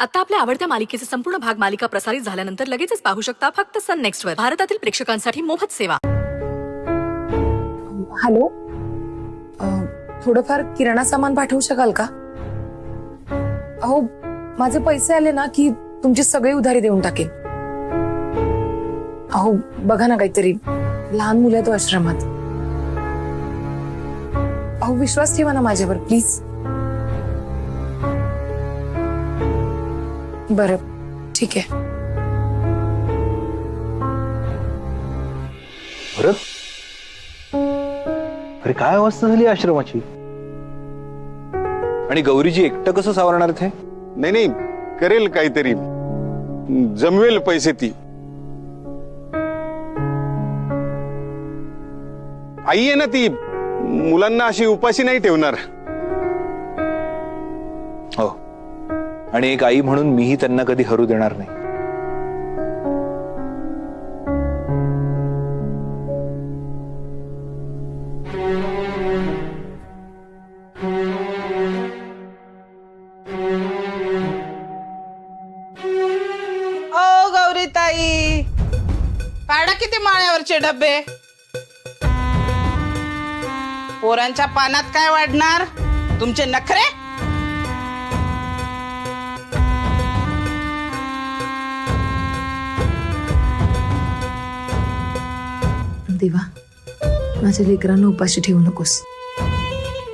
आता आपल्या आवडत्या मालिकेचे संपूर्ण भाग मालिका प्रसारित झाल्यानंतर लगेचच पाहू शकता फक्त सन नेक्स्ट वर. भारतातील प्रेक्षकांसाठी मोफत सेवा. हॅलो, थोडंफार किराणा सामान पाठवू शकाल का? अहो, माझे पैसे आले ना की तुमची सगळी उधारी देऊन टाकेन. अहो बघा ना, काहीतरी लहान मुलं आहेत तो आश्रमात. अहो विश्वास ठेवा ना माझ्यावर प्लीज. बरं ठीक आहे. अरे काय अवस्था झाली आश्रमाची. आणि गौरीजी एकटं कसं सावरणार थे? नाही नाही, करेल काहीतरी, जमवेल पैसे ती. आई आहे ना ती, मुलांना अशी उपाशी नाही ठेवणार. हो, आणि एक आई म्हणून मीही त्यांना कधी हरू देणार नाही. ओ गौरी ताई, काढा किती माळ्यावरचे डबे. पोरांच्या पानात काय वाढणार तुमचे नखरे. देवा, माझ्या लेकरांना उपाशी ठेवू नकोस.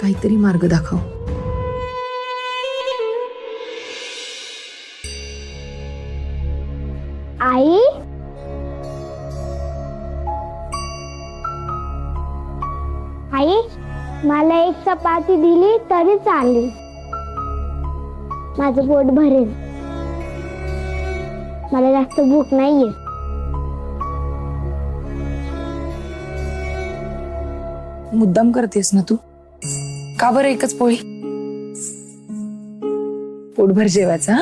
काहीतरी मार्ग दाखव. आई, आई, मला एक चपाती दिली तरी चालेल. माझं पोट भरेल. मला जास्त भूक नाहीये. मुद्दाम करतेस ना तू? का बरं एकच पोळी? पोटभर जेवायचं हा?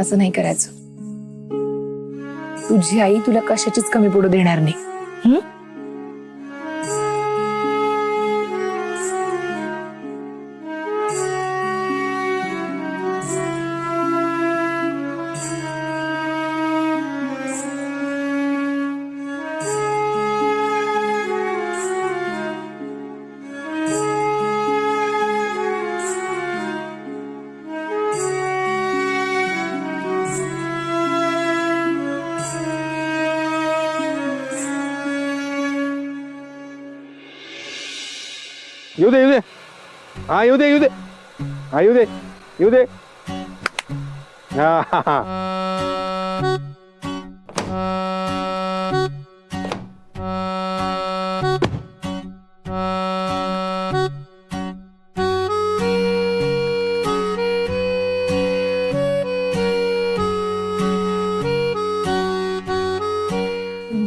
असं नाही करायचं. तुझी आई तुला कशाचीच कमी पडू देणार नाही. येऊ दे येऊ दे. हा येऊ दे येऊ दे. हा येऊ दे येऊ दे. हा हा हा.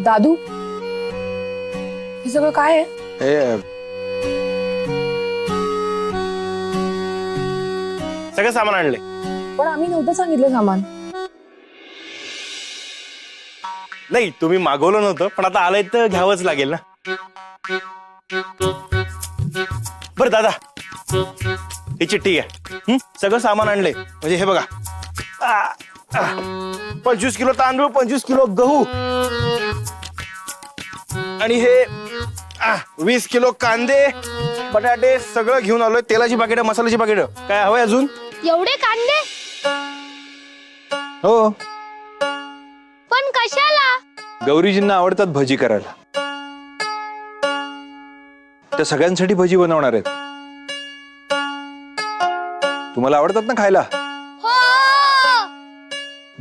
दादू, हे सगळं काय आहे? सगळं सामान आणले. पण आम्ही नव्हतं सांगितलं सामान. नाही, तुम्ही मागवलं नव्हतं, पण आता आलंय तर घ्यावंच लागेल ना. बर दादा, ही चिठ्ठी आहे. सगळं सामान आणलंय. म्हणजे हे बघा, 25 किलो तांदूळ, 25 किलो गहू, आणि हे 20 किलो कांदे, बटाटे, सगळं घेऊन आलोय. तेलाची पाकिटं, मसाल्याची पाकिटं. काय हवंय अजून? एवढे कांदे हो, पण कशाला? गौरीजींना आवडतात भजी करायला. त्या सगळ्यांसाठी भजी बनवणार आहेत. तुम्हाला आवडतात ना खायला? हो.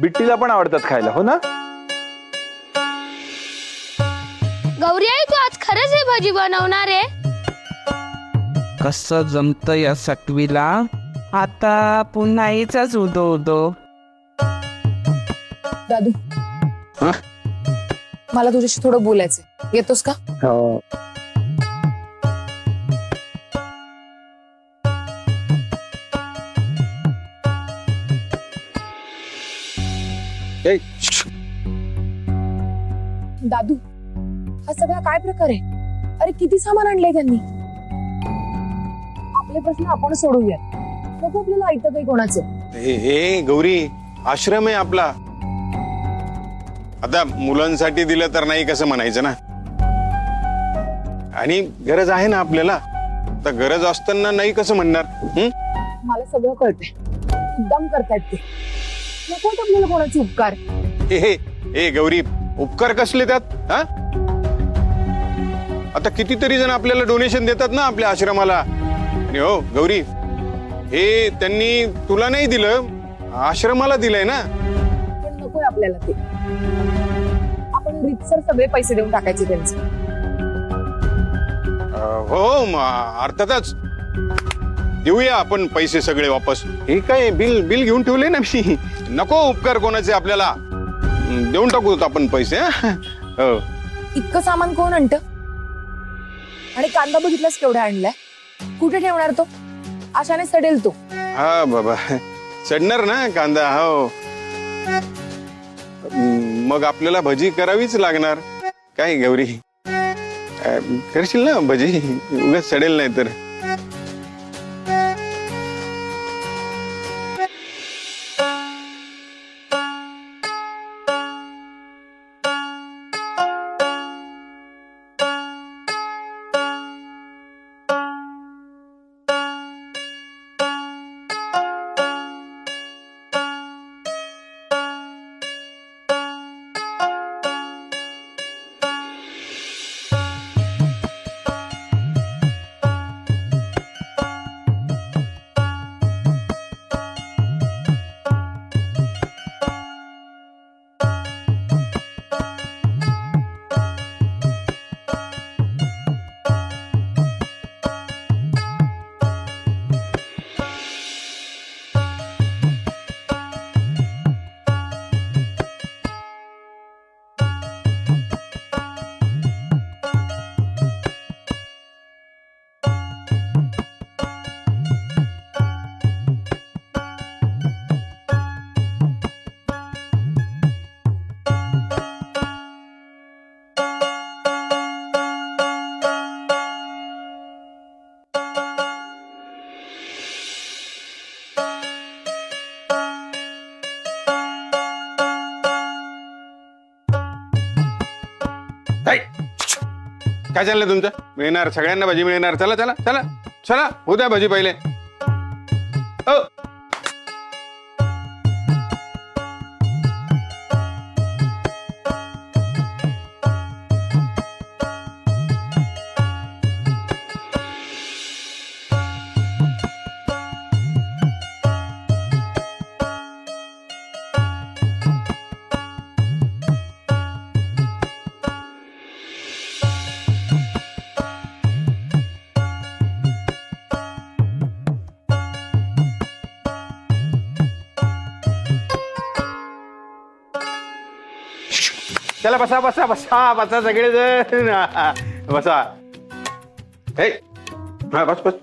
बिट्टीला पण आवडतात खायला, हो ना? गौरी आई, तू आज खरंच हे भजी बनवणार आहे? कसं जमत या सटवीला. आता पुन्हा याचाच उदो. दादू, मला तुझ्याशी थोडं बोलायचंय. येतोस का? हो. दादू, हा सगळा काय प्रकार आहे? अरे किती सामान आणलंय त्यांनी. आपले प्रश्न आपण सोडवूयात. नको आपल्याला ऐकतं काही कोणाचं. ए गौरी, आश्रम आहे आपला. आता मुलांसाठी दिलं तर नाही कसं म्हणायचं ना. आणि गरज आहे ना आपल्याला, तर गरज असताना नाही कसं म्हणणार. मला सगळं कळतंय, मुद्दाम करतायत ते. नको आपल्याला कोणाचे उपकार. ए गौरी, उपकार कसले त्यात? हा, आता कितीतरी जण आपल्याला डोनेशन देतात ना आपल्या आश्रमाला. आणि हो गौरी, हे त्यांनी तुला नाही दिलं, आश्रमाला दिलंय ना. पण नकोय आपल्याला ते. आपण रितसर सगळे पैसे देऊन टाकायचे त्यांचे. हो अर्थातच देऊया आपण पैसे सगळे वापस. हे काय बिल बिल घेऊन ठेवले ना मी. नको उपकार कोणाचे आपल्याला, देऊन टाकू आपण पैसे. हो. इतकं सामान कोण आणतं? आणि कांदा बघितलास केवढा आणलाय? कुठे ठेवणार तो? आशाने सडेल तो. हा बाबा, चढणार ना कांदा. हो, मग आपल्याला भजी करावीच लागणार. काय गौरी, करशील ना भजी? उगाच सडेल नाही तर. काय चाललंय तुमचं? मिळणार सगळ्यांना भजी मिळणार. चला चला चला चला, उद्या भजी पहिले. हो, चला बसा बसा बसा बसा सगळेजण. बसा. हे हा, बस बस.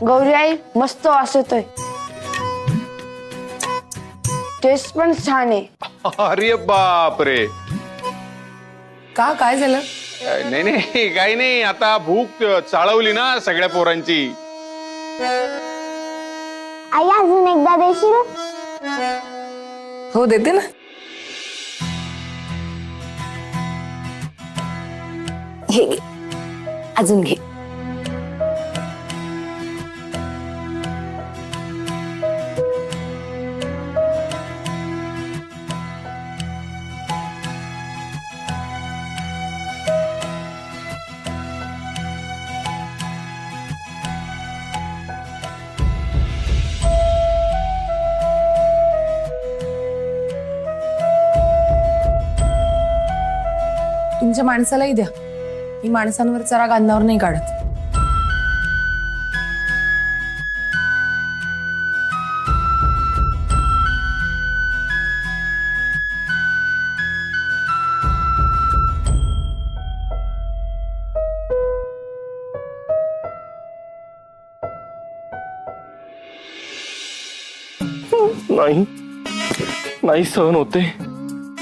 गौरी आई, मस्त वास येतोय. टेस्ट पण छान आहे. अरे बाप रे. का, काय झालं? नाही नाही काही नाही. आता भूक चाळवली ना सगळ्या पोरांची. आई अजून एकदा देशील? हो, देते ना. हे घे, अजून घे. तुमच्या माणसालाही द्या. ही माणसांवर चराग अन्नावर नाही काढत. नाही नाही सहन होते.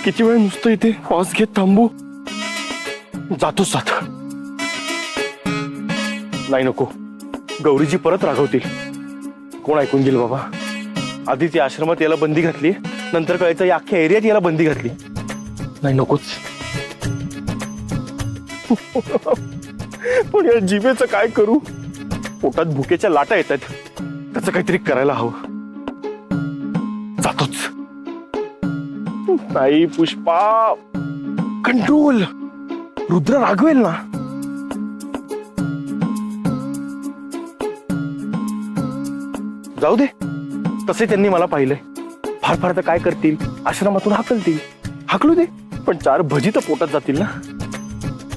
किती वेळ नुसतं इथे श्वास घेत थांबू. जातोच जात. नाही नको. गौरीजी परत रागवतील. कोण ऐकून घेईल बाबा. आधीच या आश्रमात याला बंदी घातली, नंतर कळायचं या अख्ख्या एरियात याला बंदी घातली. नाही नकोच. पण या जिभेचं काय करू. पोटात भुकेच्या लाटा येत आहेत. त्याचं काहीतरी करायला हवं. जातोच. नाही पुष्पा. कंट्रोल. रुद्र रागवेल ना. जाऊ दे. तसे त्यांनी मला पाहिलंय. फार फार तर काय करतील, आश्रमातून हाकलतील. हाकलू दे. पण 4 भजी तर पोटात जातील ना.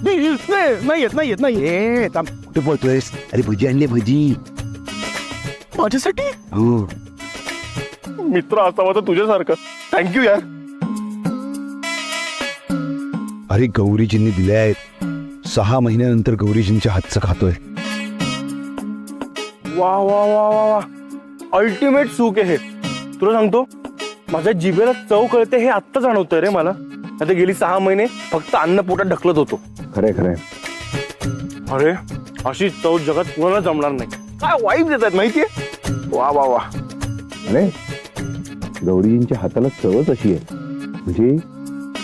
नाही येत ए कुठे बोलतोयस. अरे भजी आणले भजी. माझ्यासाठी हो. मित्र असावा तर तुझ्यासारखं. थँक्यू यार. अरे गौरीजींनी दिले आहेत. 6 महिन्यानंतर गौरीजींच्या हातचं खातोय. वा वा वा वा वा. अल्टिमेट सुख आहे हे. तुला सांगतो, माझ्या जिभेला चव कळते हे आत्ता जाणवतंय रे मला. आता गेली 6 महिने फक्त अन्न पोटात ढकलत होतो. खरंय खरंय. अरे अशी चव जगात कोणाला जमणार नाही. काय वाईब देतात माहितीये. वा वा वा. अरे गौरीजींच्या हाताला चवच अशी आहे. म्हणजे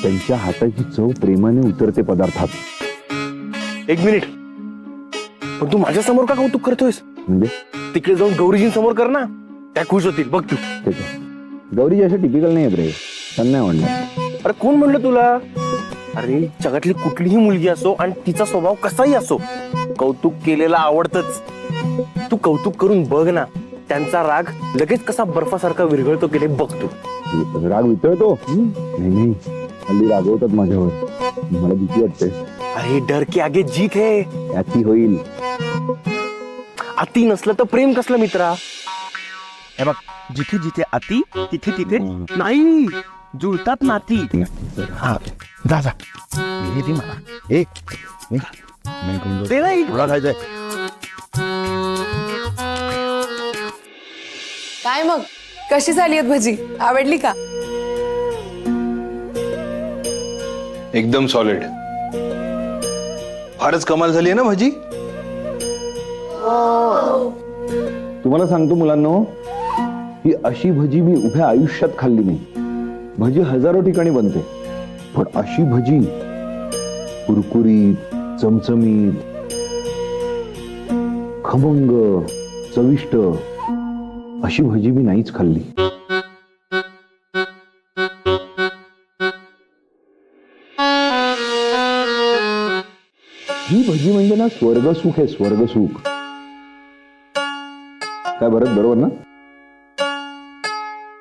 त्यांच्या हाताची चव प्रेमाने उतरते पदार्थात. 1 मिनिट. पण तू माझ्या समोर का कौतुक करतोयस. म्हणजे तिकडे जाऊन गौरीजींसमोर कर ना. त्या खुश होतील बघ तू. गौरीजी असे टिपिकल नाही आहेत रे. त्यांना नाही आवडणार. अरे कोण म्हणलं तुला. अरे जगातली कुठलीही मुलगी असो आणि तिचा स्वभाव कसाही असो, कौतुक केलेला आवडतच. तू कौतुक करून बघ ना. त्यांचा राग लगेच कसा बर्फासारखा विरघळतो की नाही बघ तू. राग वितळतो. नाही हल्ली रागवतात माझ्यावर. मला भीती वाटते. अरे डर के आगे जीत है. अति होईल. अति नसलं तर प्रेम कसलं मित्रा. हे बघ, जिथे जिथे अति तिथे तिथे नाही जुळतात नाती. हा जा जा. हे दे मला. ते नाही. थोडा खायचंय. काय मग कशी झाली आहेत भजी. आवडली का. एकदम सॉलिड. फारच कमाल झाली आहे ना भजी. तुम्हाला सांगतो मुलांनो, ही अशी भजी मी उभ्या आयुष्यात खाल्ली नाही. भजी हजारो ठिकाणी बनते, पण अशी भजी कुरकुरीत, चमचमीत, खमंग, चविष्ट अशी भजी मी नाहीच खाल्ली. ही भजी म्हणजे ना स्वर्गसुख आहे. स्वर्गसुख. काय भरत बरोबर ना.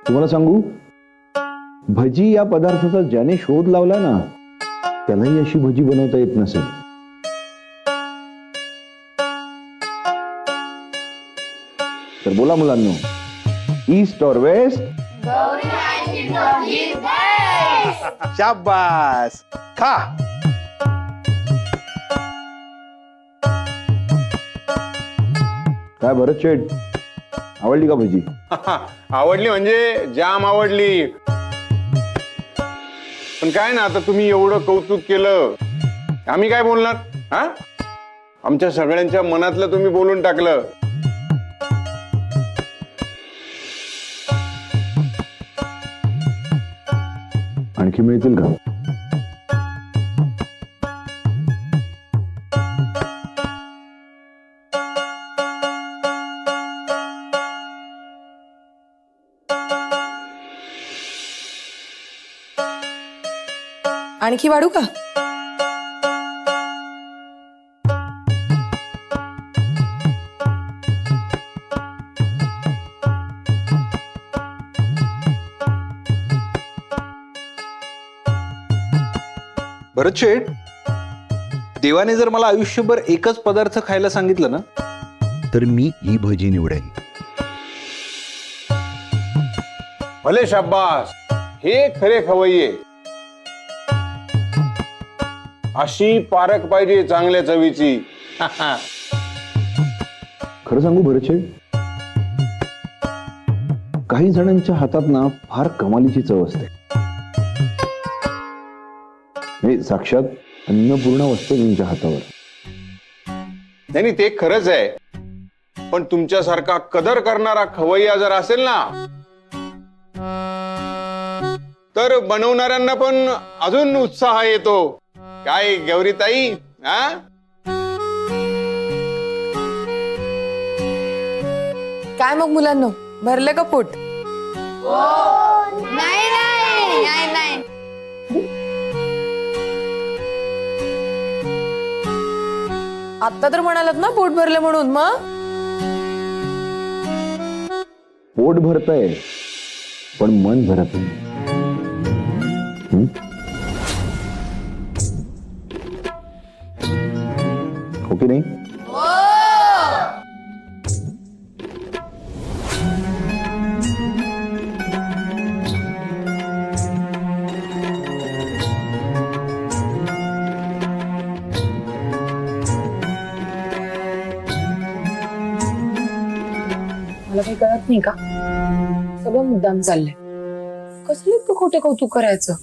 तुम्हाला सांगू, भजी या पदार्थाचा ज्याने शोध लावला ना, त्यालाही अशी भजी बनवता येत नसेल. तर बोला मुलांनो, ईस्ट और वेस्ट. शाबास. खा. काय भरत शेठ, आवडली का भजी. आवडली म्हणजे जाम आवडली. पण काय ना, आता तुम्ही एवढं कौतुक केलं, आम्ही काय बोलणार. हा, आमच्या सगळ्यांच्या मनातलं तुम्ही बोलून टाकलं. आणखी मिळतील का. आणखी वाढू का. भरत शेठ, देवाने जर मला आयुष्यभर एकच पदार्थ खायला सांगितलं ना, तर मी ही भजी निवडेन. भले शाब्बास, हे खरे खवय्ये. अशी पारख पाहिजे चांगल्या चवीची. खरं सांगू भरचे, काही जणांच्या हातात ना फार कमालीची चव असते. हे साक्षात अन्नपूर्णा वस्तू तुमच्या हातावर. नाही ते खरंच आहे, पण तुमच्यासारखा कदर करणारा खवय्या जर असेल ना, तर बनवणाऱ्यांना पण अजून उत्साह येतो. काय गौरीताई, हा? काय मग मुलांनो, भरले का पोट? नाही नाही नाही. आता तर म्हणालात ना पोट भरले म्हणून, मग पोट भरतंय पण मन भरत नाही. हं? हो की नाही? मला काही कळत नाही का? सगळं मुद्दाम चाललंय. कसलं इतकं खोटे कौतुक करायचं?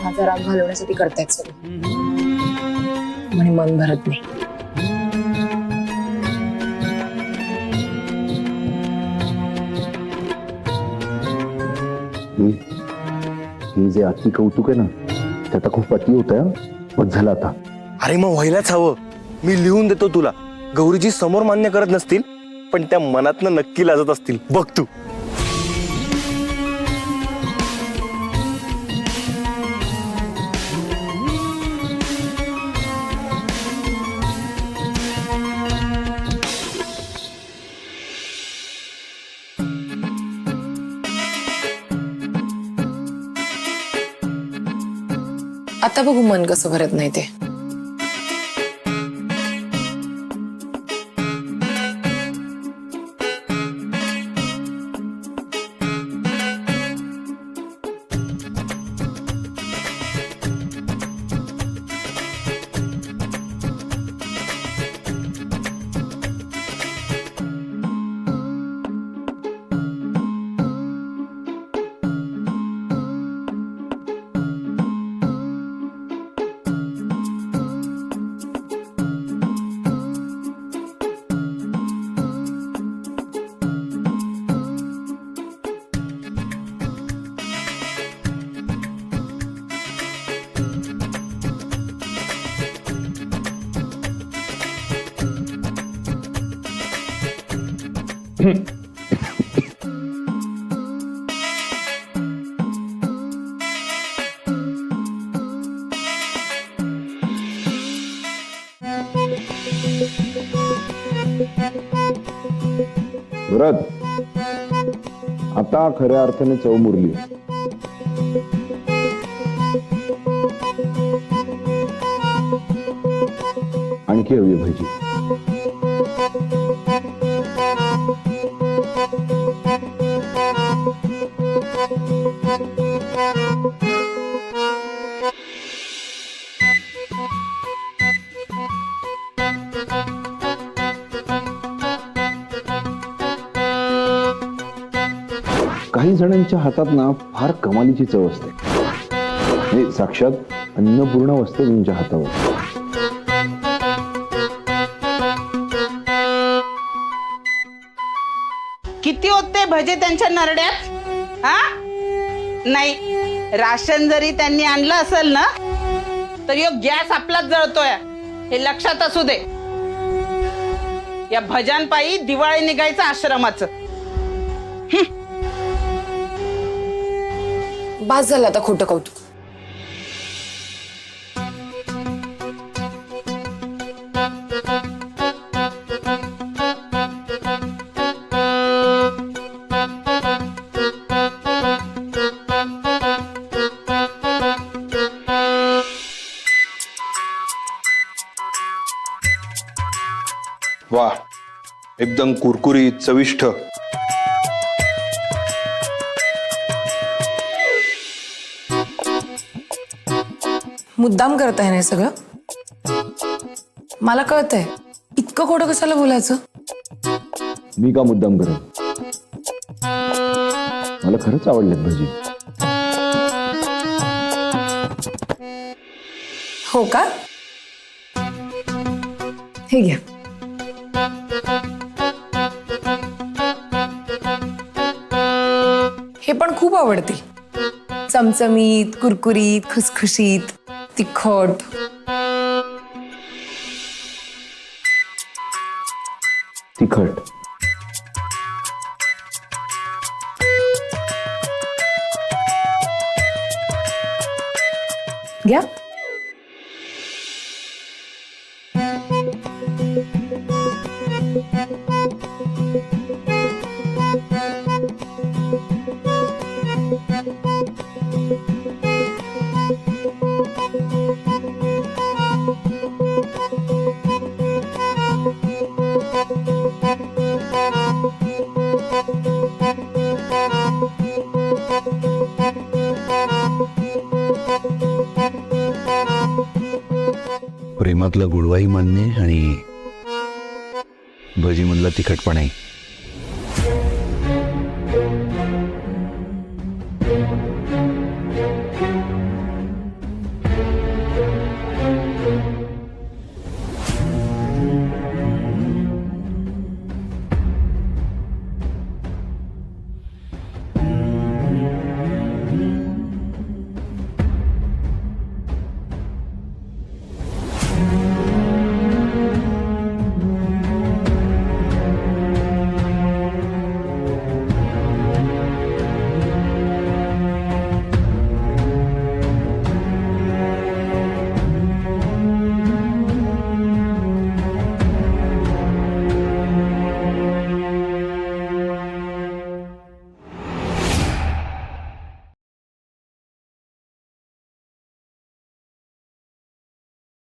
माझा राग घालवण्यासाठी करतायत सगळं, म्हणे मन भरत नाही. हे जे अति कौतुक आहे ना, त्याचा खूप अति होत आहे. बस झालं आता. अरे मग व्हायलाच हवं. मी लिहून देतो तुला. गौरीजी समोर मान्य करत नसतील, पण त्या मनातनं नक्की लाजत असतील. बघ तू. आता बघू मन कसं भरत नाही ते. व्रत आता खऱ्या अर्थाने चव मुरली. आणखी हवी भजी. काही जणांच्या हातात ना फार कमालीची चव असते. हे साक्षात अन्नपूर्णा वस्तू तुमच्या हातावर. किती होते भजे त्यांच्या नरड्यात? हा नाही, राशन जरी त्यांनी आणलं असेल ना, तरी गॅस आपलाच जळतोय, हे लक्षात असू दे. या भजांपायी दिवाळी निघायचं आश्रमाचं. बास झालं आता खोटं कौतुक. वा, एकदम कुरकुरीत चविष्ट. मुद्दाम करताय ना हे सगळं? मला कळतंय, इतकं खोटं कशाला बोलायचं? मी का मुद्दाम करेन? मला खरंच आवडलेत भजी. हो का? हे घ्या. हे पण खूप आवडतील. चमचमीत, कुरकुरीत, खुसखुशीत, तिखट. तिखट. घ्या. प्रेमातला गुळवाही मान्य आणि भजीमधला तिखटपणाही.